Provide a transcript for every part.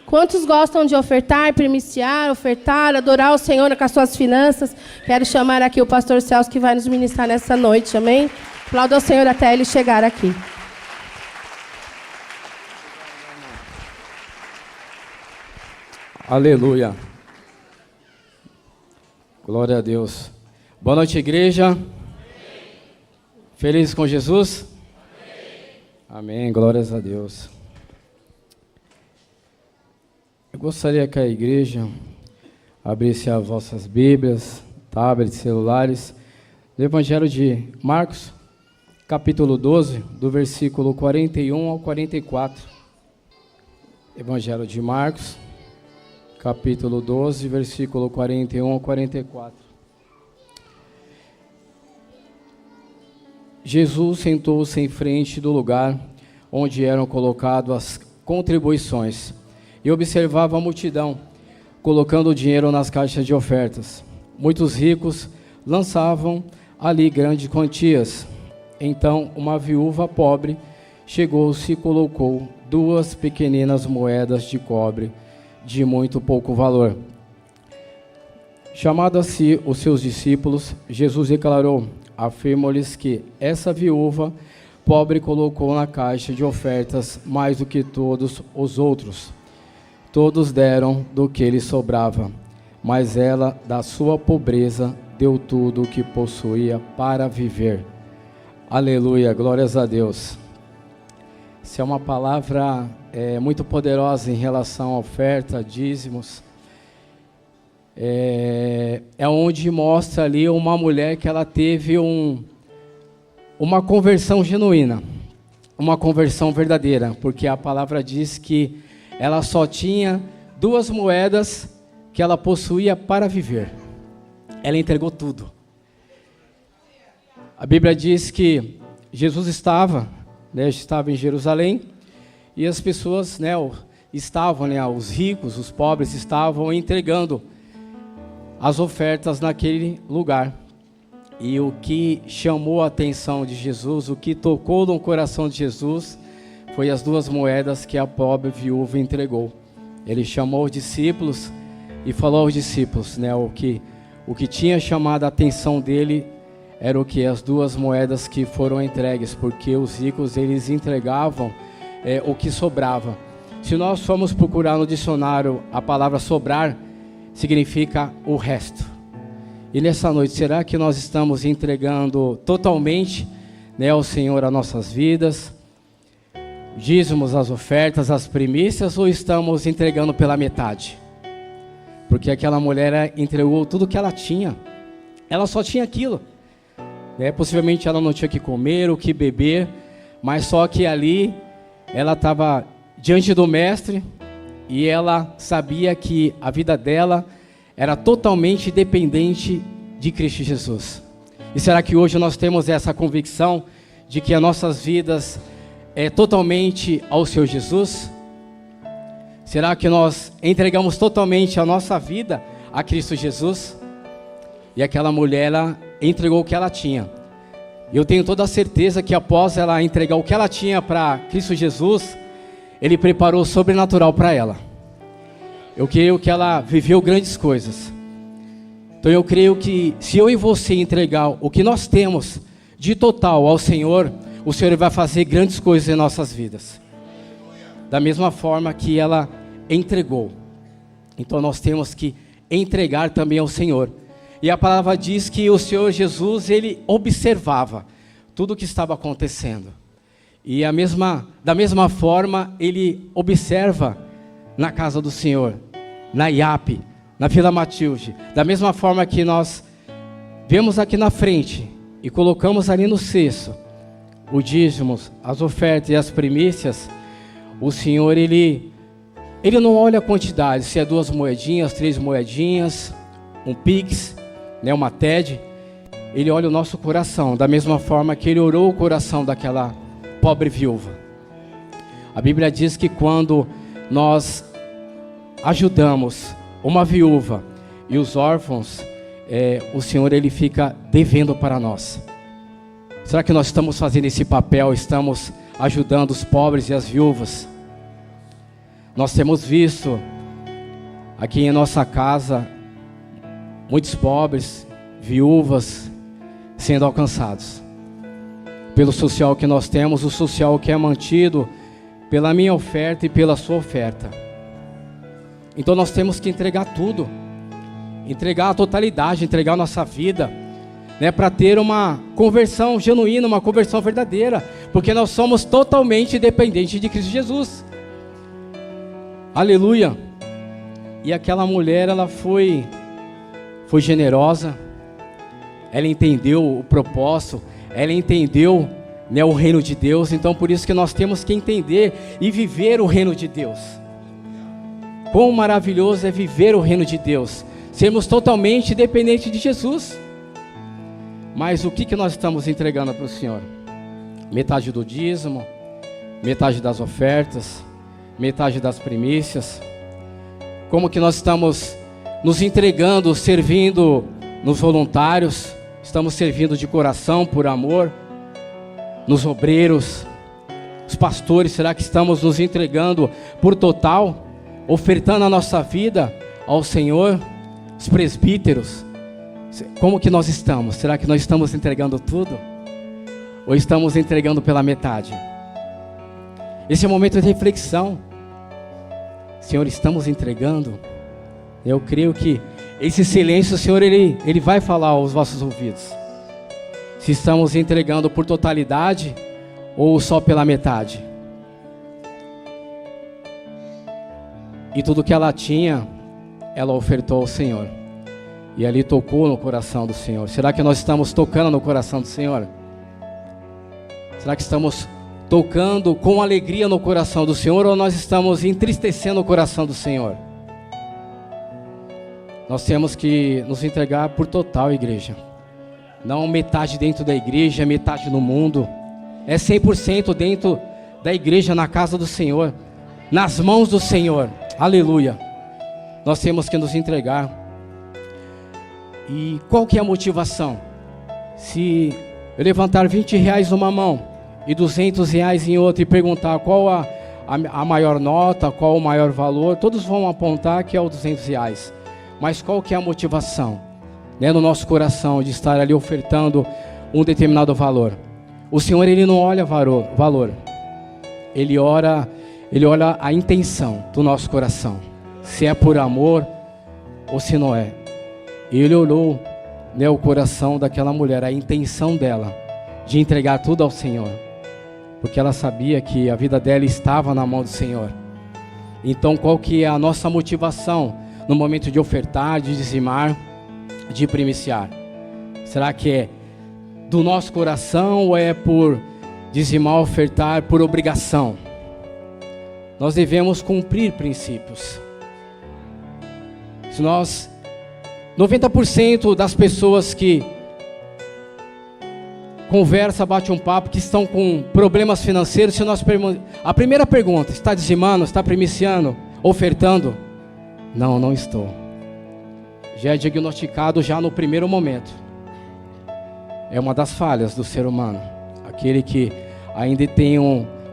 Quantos gostam de ofertar, primiciar, ofertar, adorar o Senhor com as suas finanças? Quero chamar aqui o pastor Celso, que vai nos ministrar nessa noite, amém? Aplauda o Senhor até ele chegar aqui. Aleluia. Glória a Deus. Boa noite, igreja. Amém. Felizes com Jesus? Amém. Amém. Glórias a Deus. Eu gostaria que a igreja abrisse as vossas Bíblias, tablets, celulares, no Evangelho de Marcos, capítulo 12, do versículo 41 ao 44. Evangelho de Marcos, capítulo 12, versículo 41 ao 44. Jesus sentou-se em frente do lugar onde eram colocadas as contribuições e observava a multidão, colocando o dinheiro nas caixas de ofertas. Muitos ricos lançavam ali grandes quantias. Então uma viúva pobre chegou-se e colocou 2 pequeninas moedas de cobre, de muito pouco valor. Chamado a si os seus discípulos, Jesus declarou: afirmo-lhes que essa viúva pobre colocou na caixa de ofertas mais do que todos os outros. Todos deram do que lhe sobrava, mas ela, da sua pobreza, deu tudo o que possuía para viver. Aleluia, glórias a Deus. Essa é uma palavra muito poderosa em relação à oferta, dízimos. É onde mostra ali uma mulher que ela teve uma conversão genuína, uma conversão verdadeira, porque a palavra diz que ela só tinha 2 moedas que ela possuía para viver. Ela entregou tudo. A Bíblia diz que Jesus estava em Jerusalém, e as pessoas, os ricos, os pobres, estavam entregando as ofertas naquele lugar. E o que chamou a atenção de Jesus, o que tocou no coração de Jesus, foi as 2 moedas que a pobre viúva entregou. Ele chamou os discípulos e falou aos discípulos, o que tinha chamado a atenção dele era o que? As 2 moedas que foram entregues, porque os ricos, eles entregavam o que sobrava. Se nós formos procurar no dicionário, a palavra sobrar significa o resto. E nessa noite, será que nós estamos entregando totalmente ao Senhor as nossas vidas, dízimos, as ofertas, as primícias, ou estamos entregando pela metade? Porque aquela mulher entregou tudo que ela tinha. Ela só tinha aquilo. Possivelmente ela não tinha o que comer, o que beber, mas só que ali ela estava diante do mestre e ela sabia que a vida dela era totalmente dependente de Cristo Jesus. E será que hoje nós temos essa convicção de que as nossas vidas é totalmente ao Senhor Jesus? Será que nós entregamos totalmente a nossa vida a Cristo Jesus? E aquela mulher, ela entregou o que ela tinha. E eu tenho toda a certeza que após ela entregar o que ela tinha para Cristo Jesus, Ele preparou o sobrenatural para ela. Eu creio que ela viveu grandes coisas. Então eu creio que se eu e você entregar o que nós temos de total ao Senhor, o Senhor vai fazer grandes coisas em nossas vidas. Da mesma forma que ela entregou. Então nós temos que entregar também ao Senhor. E a palavra diz que o Senhor Jesus, Ele observava tudo o que estava acontecendo. E da mesma forma, Ele observa na casa do Senhor, na IAP, na Vila Matilde. Da mesma forma que nós vemos aqui na frente e colocamos ali no cesto o dízimos, as ofertas e as primícias, o Senhor, Ele não olha a quantidade, se é 2 moedinhas, 3 moedinhas, um Pix, uma TED. Ele olha o nosso coração, da mesma forma que Ele orou o coração daquela pobre viúva. A Bíblia diz que quando nós ajudamos uma viúva e os órfãos, o Senhor, Ele fica devendo para nós. Será que nós estamos fazendo esse papel? Estamos ajudando os pobres e as viúvas? Nós temos visto aqui em nossa casa muitos pobres, viúvas sendo alcançados pelo social que nós temos, o social que é mantido pela minha oferta e pela sua oferta. Então nós temos que entregar tudo, entregar a totalidade, entregar a nossa vida, né, para ter uma conversão genuína, uma conversão verdadeira, porque nós somos totalmente dependentes de Cristo Jesus. Aleluia. E aquela mulher, ela foi generosa, ela entendeu o propósito, ela entendeu, né, o reino de Deus. Então por isso que nós temos que entender e viver o reino de Deus. Quão maravilhoso é viver o reino de Deus, sermos totalmente dependentes de Jesus. Mas o que nós estamos entregando para o Senhor? Metade do dízimo, metade das ofertas, metade das primícias. Como que nós estamos nos entregando, servindo nos voluntários? Estamos servindo de coração, por amor? Nos obreiros, os pastores, será que estamos nos entregando por total? Ofertando a nossa vida ao Senhor? Os presbíteros, como que nós estamos? Será que nós estamos entregando tudo? Ou estamos entregando pela metade? Esse é um momento de reflexão. Senhor, estamos entregando? Eu creio que esse silêncio, Senhor, Ele vai falar aos vossos ouvidos. Se estamos entregando por totalidade ou só pela metade. E tudo que ela tinha, ela ofertou ao Senhor. E ali tocou no coração do Senhor. Será que nós estamos tocando no coração do Senhor? Será que estamos tocando com alegria no coração do Senhor, ou nós estamos entristecendo o coração do Senhor? Nós temos que nos entregar por total, igreja. Não metade dentro da igreja, metade no mundo. É 100% dentro da igreja, na casa do Senhor, nas mãos do Senhor. Aleluia. Nós temos que nos entregar. E qual que é a motivação? Se eu levantar 20 reais numa mão e 200 reais em outra e perguntar qual a maior nota, qual o maior valor, todos vão apontar que é o 200 reais. Mas qual que é a motivação, né, no nosso coração de estar ali ofertando um determinado valor? O Senhor, Ele não olha valor. Ele olha a intenção do nosso coração. Se é por amor ou se não é. Ele olhou, né, o coração daquela mulher, a intenção dela de entregar tudo ao Senhor. Porque ela sabia que a vida dela estava na mão do Senhor. Então qual que é a nossa motivação no momento de ofertar, de dizimar, de primiciar? Será que é do nosso coração ou é por dizimar, ofertar por obrigação? Nós devemos cumprir princípios. Se nós, 90% das pessoas que conversa, bate um papo, que estão com problemas financeiros, se nós a primeira pergunta: está dizimando, está primiciando, ofertando? Não estou. Já é diagnosticado já no primeiro momento. É uma das falhas do ser humano. Aquele que ainda tem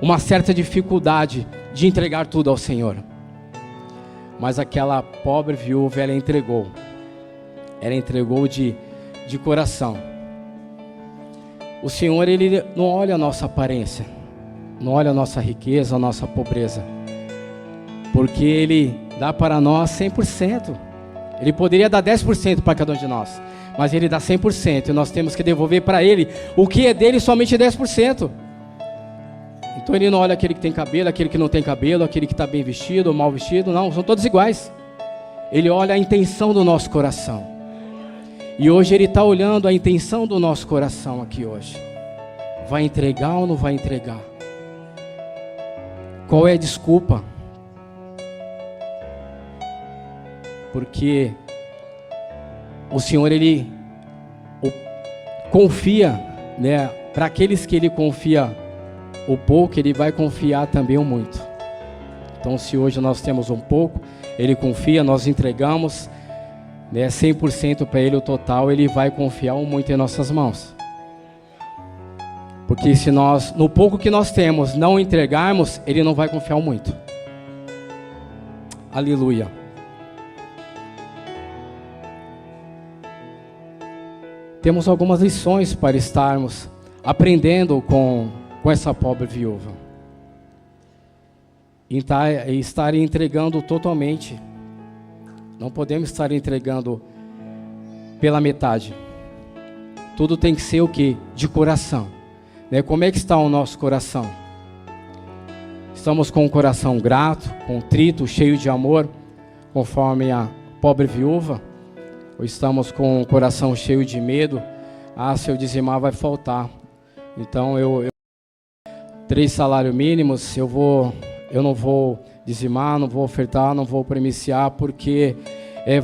uma certa dificuldade de entregar tudo ao Senhor. Mas aquela pobre viúva, ela entregou. Ela entregou de coração. O Senhor, Ele não olha a nossa aparência, não olha a nossa riqueza, a nossa pobreza. Porque Ele dá para nós 100%. Ele poderia dar 10% para cada um de nós, mas Ele dá 100%, e nós temos que devolver para Ele o que é dele, somente 10%. Então Ele não olha aquele que tem cabelo, aquele que não tem cabelo, aquele que está bem vestido ou mal vestido. Não, são todos iguais. Ele olha a intenção do nosso coração. E hoje Ele está olhando a intenção do nosso coração aqui hoje. Vai entregar ou não vai entregar? Qual é a desculpa? Porque o Senhor, Ele confia, né? Para aqueles que Ele confia o pouco, Ele vai confiar também o muito. Então, se hoje nós temos um pouco, Ele confia, nós entregamos, né, 100% para Ele o total, Ele vai confiar o muito em nossas mãos. Porque se nós, no pouco que nós temos, não entregarmos, Ele não vai confiar o muito. Aleluia. Temos algumas lições para estarmos aprendendo com essa pobre viúva. E estar entregando totalmente. Não podemos estar entregando pela metade. Tudo tem que ser o quê? De coração. Né? Como é que está o nosso coração? Estamos com o coração grato, contrito, cheio de amor, conforme a pobre viúva? Ou estamos com o coração cheio de medo? Ah, se eu dizimar vai faltar. Então 3 salários mínimos, eu não vou dizimar, não vou ofertar, não vou primiciar, porque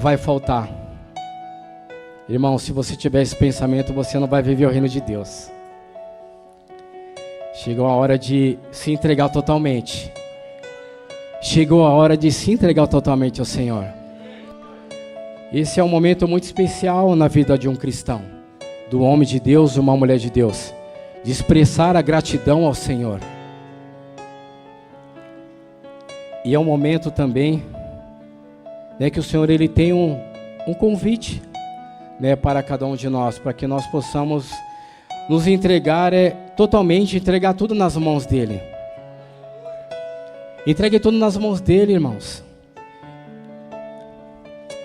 vai faltar. Irmão, se você tiver esse pensamento, você não vai viver o reino de Deus. Chegou a hora de se entregar totalmente. Chegou a hora de se entregar totalmente ao Senhor. Esse é um momento muito especial na vida de um cristão, do homem de Deus, de uma mulher de Deus, de expressar a gratidão ao Senhor. E é um momento também, né, que o Senhor ele tem um convite, né, para cada um de nós, para que nós possamos nos entregar totalmente, entregar tudo nas mãos dele. Entregue tudo nas mãos dele, irmãos.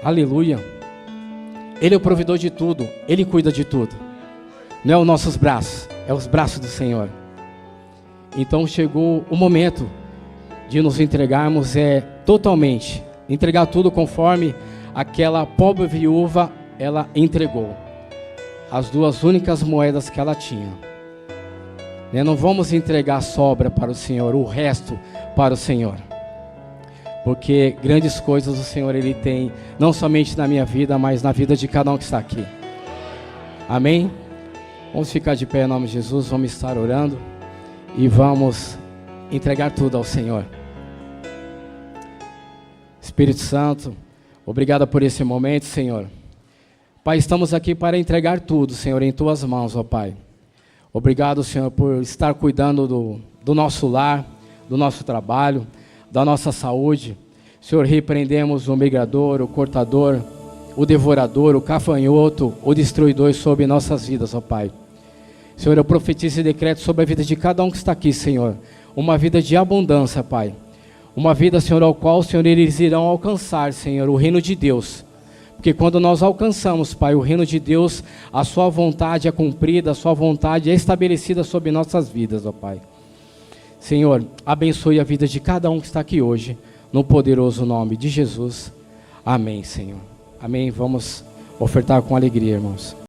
Aleluia. Ele é o provedor de tudo, ele cuida de tudo. Não é os nossos braços, é os braços do Senhor. Então chegou o momento de nos entregarmos totalmente, entregar tudo conforme aquela pobre viúva, ela entregou as 2 únicas moedas que ela tinha. Não vamos entregar a sobra para o Senhor, o resto para o Senhor, porque grandes coisas o Senhor ele tem, não somente na minha vida, mas na vida de cada um que está aqui. Amém? Vamos ficar de pé em nome de Jesus, vamos estar orando e vamos entregar tudo ao Senhor. Espírito Santo, obrigado por esse momento, Senhor. Pai, estamos aqui para entregar tudo, Senhor, em Tuas mãos, ó Pai. Obrigado, Senhor, por estar cuidando do nosso lar, do nosso trabalho, da nossa saúde. Senhor, repreendemos o migrador, o cortador, o devorador, o gafanhoto, o destruidor sobre nossas vidas, ó Pai. Senhor, eu profetizo e decreto sobre a vida de cada um que está aqui, Senhor. Uma vida de abundância, Pai. Uma vida, Senhor, ao qual, Senhor, eles irão alcançar, Senhor, o reino de Deus. Porque quando nós alcançamos, Pai, o reino de Deus, a sua vontade é cumprida, a sua vontade é estabelecida sobre nossas vidas, ó Pai. Senhor, abençoe a vida de cada um que está aqui hoje, no poderoso nome de Jesus. Amém, Senhor. Amém. Vamos ofertar com alegria, irmãos.